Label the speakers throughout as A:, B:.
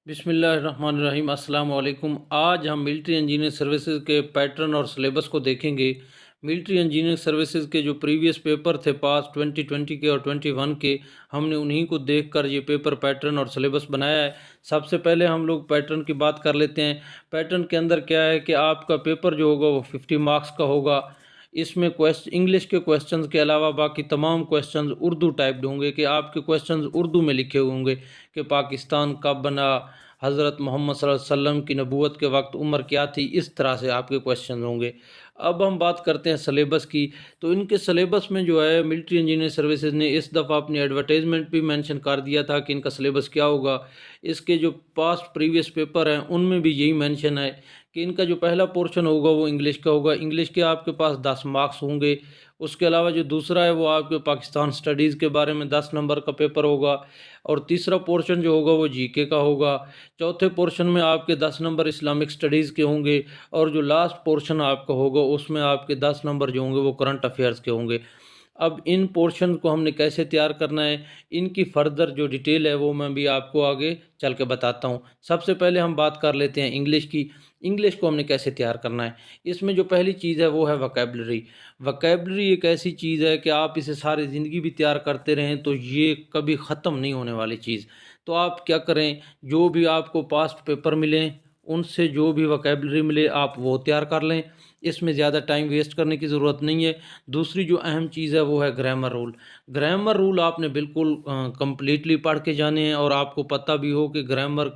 A: बिस्मिल्लाहिर्रहमानिर्रहीम अस्सलाम वालेकुम। आज हम मिलिट्री इंजीनियरिंग सर्विसेज के पैटर्न और सिलेबस को देखेंगे। मिलिट्री इंजीनियरिंग सर्विसेज के जो प्रीवियस पेपर थे पास 2020 के और 21 के, हमने उन्हीं को देखकर ये पेपर पैटर्न और सिलेबस बनाया है। सबसे पहले हम लोग पैटर्न की बात कर लेते हैं। पैटर्न के अंदर क्या है कि आपका पेपर जो होगा वो 50 मार्क्स का होगा। इसमें इंग्लिश के क्वेश्चंस के अलावा बाकी तमाम क्वेश्चंस उर्दू टाइप्ड होंगे कि आपके क्वेश्चंस उर्दू में लिखे होंगे कि पाकिस्तान कब बना, हज़रत मोहम्मद सल्लल्लाहु अलैहि वसल्लम की नबूवत के वक्त उम्र क्या थी, इस तरह से आपके क्वेश्चन होंगे। अब हम बात करते हैं सिलेबस की। तो इनके सिलेबस में जो है मिलिट्री इंजीनियरिंग सर्विसेज ने इस दफ़ा अपनी एडवर्टाइजमेंट भी मेंशन कर दिया था कि इनका सिलेबस क्या होगा। इसके जो पास्ट प्रीवियस पेपर हैं उनमें भी यही मेंशन है कि इनका जो पहला पोर्शन होगा वो इंग्लिश का होगा। इंग्लिश के आपके पास 10 मार्क्स होंगे। उसके अलावा जो दूसरा है वो आपके पाकिस्तान स्टडीज़ के बारे में 10 नंबर का पेपर होगा। और तीसरा पोर्शन जो होगा वो जीके का होगा। चौथे पोर्शन में आपके 10 नंबर इस्लामिक स्टडीज़ के होंगे। और जो लास्ट पोर्शन आपका होगा उसमें आपके 10 नंबर जो होंगे वो करंट अफेयर्स के होंगे। अब इन पोर्शन को हमने कैसे तैयार करना है, इनकी फर्दर जो डिटेल है वो मैं भी आपको आगे चल के बताता हूँ। सबसे पहले हम बात कर लेते हैं इंग्लिश की। इंग्लिश को हमने कैसे तैयार करना है। इसमें जो पहली चीज़ है वो है वोकैबुलरी। वोकैबुलरी एक ऐसी चीज़ है कि आप इसे सारी ज़िंदगी भी तैयार करते रहें तो ये कभी ख़त्म नहीं होने वाली चीज़। तो आप क्या करें, जो भी आपको पास्ट पेपर मिलें उनसे जो भी वोकैबुलरी मिले आप वो तैयार कर लें। इसमें ज़्यादा टाइम वेस्ट करने की ज़रूरत नहीं है। दूसरी जो अहम चीज़ है वो है ग्रामर रूल। ग्रामर रूल आपने बिल्कुल कंप्लीटली पढ़ के जाने हैं और आपको पता भी हो कि ग्रामर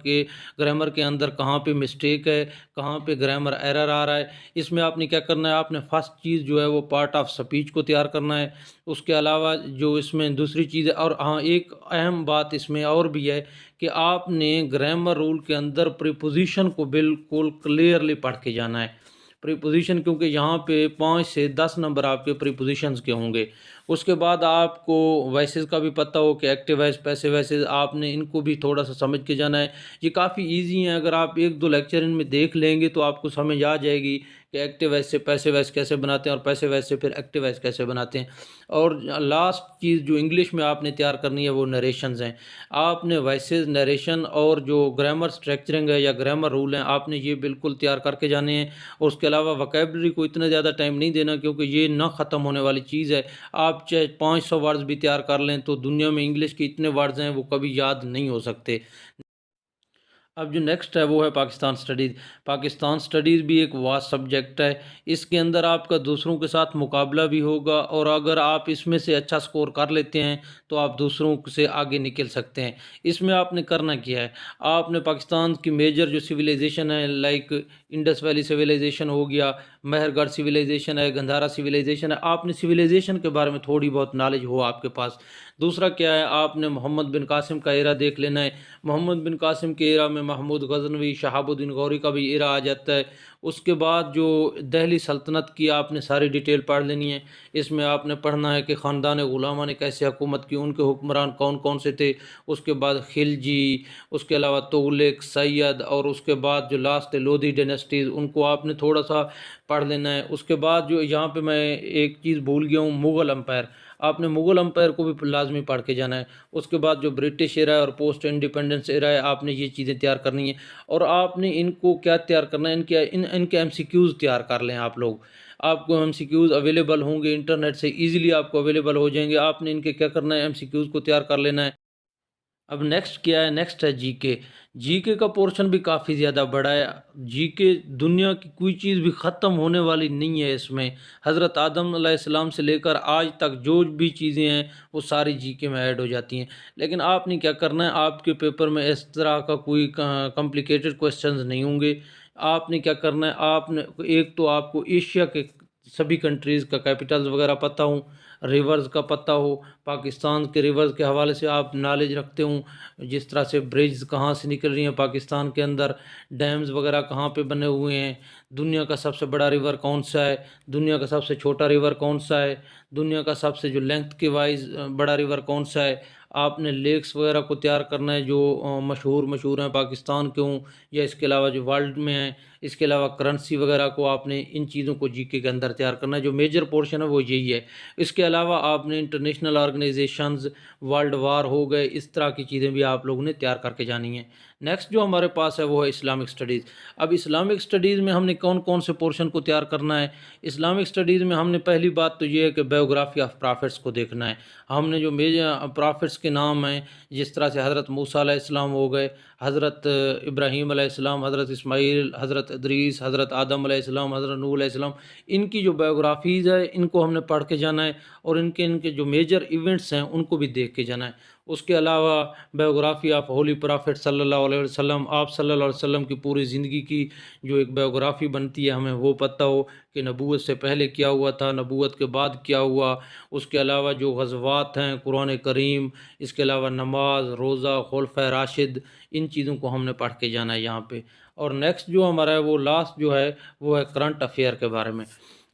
A: के अंदर कहाँ पे मिस्टेक है, कहाँ पे ग्रामर एरर आ रहा है। इसमें आपने क्या करना है, आपने फर्स्ट चीज़ जो है वो पार्ट ऑफ स्पीच को तैयार करना है। उसके अलावा जो इसमें दूसरी चीज़ है, और हाँ एक अहम बात इसमें और भी है कि आपने ग्रामर रूल के अंदर प्रीपोजिशन को बिल्कुल क्लियरली पढ़ के जाना है। प्रीपोजिशन, क्योंकि यहाँ पे 5 से 10 नंबर आपके प्रीपोजिशंस के होंगे। उसके बाद आपको वॉइसेस का भी पता हो कि एक्टिव वॉइस, पैसिव वॉइसेस, आपने इनको भी थोड़ा सा समझ के जाना है। ये काफ़ी इजी हैं, अगर आप एक दो लेक्चर इनमें देख लेंगे तो आपको समझ आ जाएगी कि एक्टिव वॉइस से पैसिव वॉइस कैसे बनाते हैं और पैसिव वॉइस से फिर एक्टिव वॉइस कैसे बनाते हैं। और लास्ट चीज़ जो इंग्लिश में आपने तैयार करनी है वो नरेशंस हैं। आपने वॉइसेस, नरेशन और जो ग्रामर स्ट्रक्चरिंग है या ग्रामर रूल हैं, आपने ये बिल्कुल तैयार करके जाने हैं। और उसके अलावा वोकैबुलरी को इतना ज़्यादा टाइम नहीं देना, क्योंकि ये ना ख़त्म होने वाली चीज़ है। आप चाहे 500 वर्ड्स भी तैयार कर लें तो दुनिया में इंग्लिश के इतने वर्ड्स हैं वो कभी याद नहीं हो सकते। अब जो नेक्स्ट है वो है पाकिस्तान स्टडीज़। पाकिस्तान स्टडीज़ भी एक वास्ट सब्जेक्ट है। इसके अंदर आपका दूसरों के साथ मुकाबला भी होगा, और अगर आप इसमें से अच्छा स्कोर कर लेते हैं तो आप दूसरों से आगे निकल सकते हैं। इसमें आपने करना क्या है, आपने पाकिस्तान की मेजर जो सिविलाइजेशन है, लाइक इंडस वैली सिविलाइजेशन हो गया, मेहरगढ़ सिविलाइजेशन है, गंधारा सिविलाइजेशन है, आपने सिविलाइजेशन के बारे में थोड़ी बहुत नॉलेज हो आपके पास। दूसरा क्या है, आपने मोहम्मद बिन कासिम का एरा देख लेना है। मोहम्मद बिन कासिम के एरा में महमूद गजनवी, शहाबुद्दीन गौरी का भी एरा आ जाता है। उसके बाद जो दिल्ली सल्तनत की आपने सारी डिटेल पढ़ लेनी है। इसमें आपने पढ़ना है कि ख़ानदान गुलामा ने कैसे हुकूमत की, उनके हुक्मरान कौन कौन से थे। उसके बाद खिलजी, उसके अलावा तुगलक, सैयद, और उसके बाद जो लास्ट है लोधी डायनेस्टीज़, उनको आपने थोड़ा सा पढ़ लेना है। उसके बाद जो यहाँ पे मैं एक चीज़ भूल गया हूँ, मुग़ल अम्पायर, आपने मुग़ल अम्पायर को भी लाजमी पढ़ के जाना है। उसके बाद जो ब्रिटिश एरा है और पोस्ट इंडिपेंडेंस एरा है, आपने ये चीज़ें तैयार करनी है। और आपने इनको क्या तैयार करना है, इनके एमसीक्यूज़ तैयार कर लें आप लोग। आपको एमसीक्यूज़ अवेलेबल होंगे इंटरनेट से, ईज़िली आपको अवेलेबल हो जाएँगे। आपने इनके क्या करना है, एमसीक्यूज़ को तैयार कर लेना है। अब नेक्स्ट क्या है, नेक्स्ट है जीके। जीके का पोर्शन भी काफ़ी ज़्यादा बड़ा है। जीके, दुनिया की कोई चीज़ भी ख़त्म होने वाली नहीं है इसमें। हज़रत आदम अलैहिस्सलाम से लेकर आज तक जो भी चीज़ें हैं वो सारी जीके में ऐड हो जाती हैं। लेकिन आपने क्या करना है, आपके पेपर में इस तरह का कोई कॉम्प्लिकेटेड क्वेश्चंस नहीं होंगे। आपने क्या करना है, आपने एक तो आपको एशिया के सभी कंट्रीज़ का कैपिटल्स वगैरह पता हो, रिवर्स का पता हो, पाकिस्तान के रिवर्स के हवाले से आप नॉलेज रखते हो, जिस तरह से ब्रिज कहाँ से निकल रही हैं पाकिस्तान के अंदर, डैम्स वगैरह कहाँ पे बने हुए हैं, दुनिया का सबसे बड़ा रिवर कौन सा है, दुनिया का सबसे छोटा रिवर कौन सा है, दुनिया का सबसे जो लेंथ के वाइज बड़ा रिवर कौन सा है। आपने लेक्स वगैरह को तैयार करना है जो मशहूर मशहूर हैं पाकिस्तान के हों या इसके अलावा जो वर्ल्ड में हैं। इसके अलावा करेंसी वगैरह को आपने इन चीज़ों को जीके के अंदर तैयार करना है। जो मेजर पोर्शन है वो यही है। इसके अलावा आपने इंटरनेशनल ऑर्गेनाइजेशंस, वर्ल्ड वार हो गए, इस तरह की चीज़ें भी आप लोगों ने तैयार करके जानी है। नेक्स्ट जो हमारे पास है वो है इस्लामिक स्टडीज़। अब इस्लामिक स्टडीज़ में हमने कौन कौन से पोर्शन को तैयार करना है। इस्लामिक स्टडीज़ में हमने पहली बात तो ये है कि बायोग्राफी ऑफ प्रॉफिट्स को देखना है। हमने जो मेजर प्रॉफिट्स के नाम हैं, जिस तरह से हज़रत मूसा अलैहिस्सलाम हो गए, हज़रत इब्राहीम अलैहिस्सलाम, हज़रत इस्माईल, हज़रत इदरीस, हज़रत आदम अलैहिस्सलाम, हज़रत नूह अलैहिस्सलाम, इनकी जो बायोग्राफीज़ है इनको हमने पढ़ के जाना है और इनके इनके जो मेजर इवेंट्स हैं उनको भी देख के जाना है। उसके अलावा बायोग्राफी ऑफ होली प्रॉफिट सल्लल्लाहु अलैहि वसल्लम, आप सल्लल्लाहु अलैहि वसल्लम की पूरी ज़िंदगी की जो एक बायोग्राफ़ी बनती है हमें वो पता हो कि नबूवत से पहले क्या हुआ था, नबूवत के बाद क्या हुआ। उसके अलावा जो ग़ज़वात हैं, कुरान करीम, इसके अलावा नमाज, रोज़ा, खुलफ़ाए राशिद, इन चीज़ों को हमने पढ़ के जाना है यहाँ पे। और नेक्स्ट जो हमारा है वो लास्ट जो है वो है करंट अफेयर के बारे में।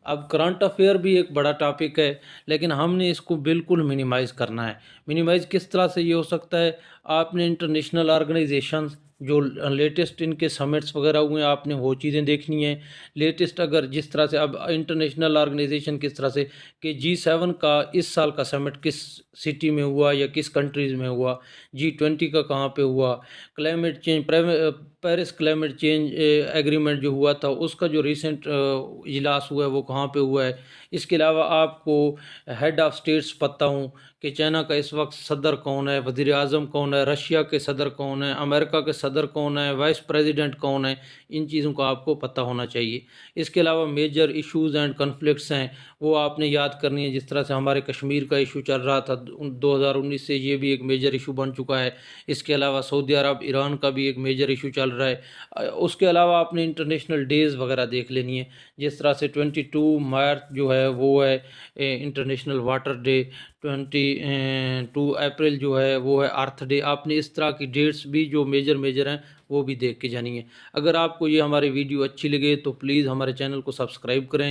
A: अब करंट अफेयर भी एक बड़ा टॉपिक है, लेकिन हमने इसको बिल्कुल मिनिमाइज़ करना है। मिनिमाइज़ किस तरह से ये हो सकता है, आपने इंटरनेशनल ऑर्गेनाइजेशंस जो लेटेस्ट इनके समिट्स वगैरह हुए हैं आपने वो चीज़ें देखनी है। लेटेस्ट अगर जिस तरह से अब इंटरनेशनल ऑर्गेनाइजेशन किस तरह से कि G7 का इस साल का समिट किस सिटी में हुआ या किस कंट्रीज़ में हुआ, G20 का कहाँ पे हुआ, climate change Paris climate change agreement जो हुआ था उसका जो रिसेंट इजलास हुआ है वो कहाँ पे हुआ है। इसके अलावा आपको हेड ऑफ़ स्टेट्स पता हों कि चाइना का इस वक्त सदर कौन है, वज़ीर आज़म कौन है, रशिया के सदर कौन है, अमेरिका के सदर कौन है, वाइस प्रेसिडेंट कौन है, इन चीज़ों का आपको पता होना चाहिए। इसके अलावा मेजर इश्यूज़ एंड कॉन्फ्लिक्ट्स हैं वो आपने याद करनी है। जिस तरह से हमारे कश्मीर का इशू चल रहा था 2019 से, ये भी एक मेजर इशू बन चुका है। इसके अलावा सऊदी अरब, ईरान का भी एक मेजर इशू चल रहा है। उसके अलावा आपने इंटरनेशनल डेज़ वगैरह देख लेनी है। जिस तरह से 22 मार्च जो है वो है इंटरनेशनल वाटर डे, 22 अप्रैल जो है वो है अर्थ डे। आपने इस तरह की डेट्स भी जो मेजर मेजर हैं वो भी देख के जानी है। अगर आपको ये हमारी वीडियो अच्छी लगे तो प्लीज़ हमारे चैनल को सब्सक्राइब करें।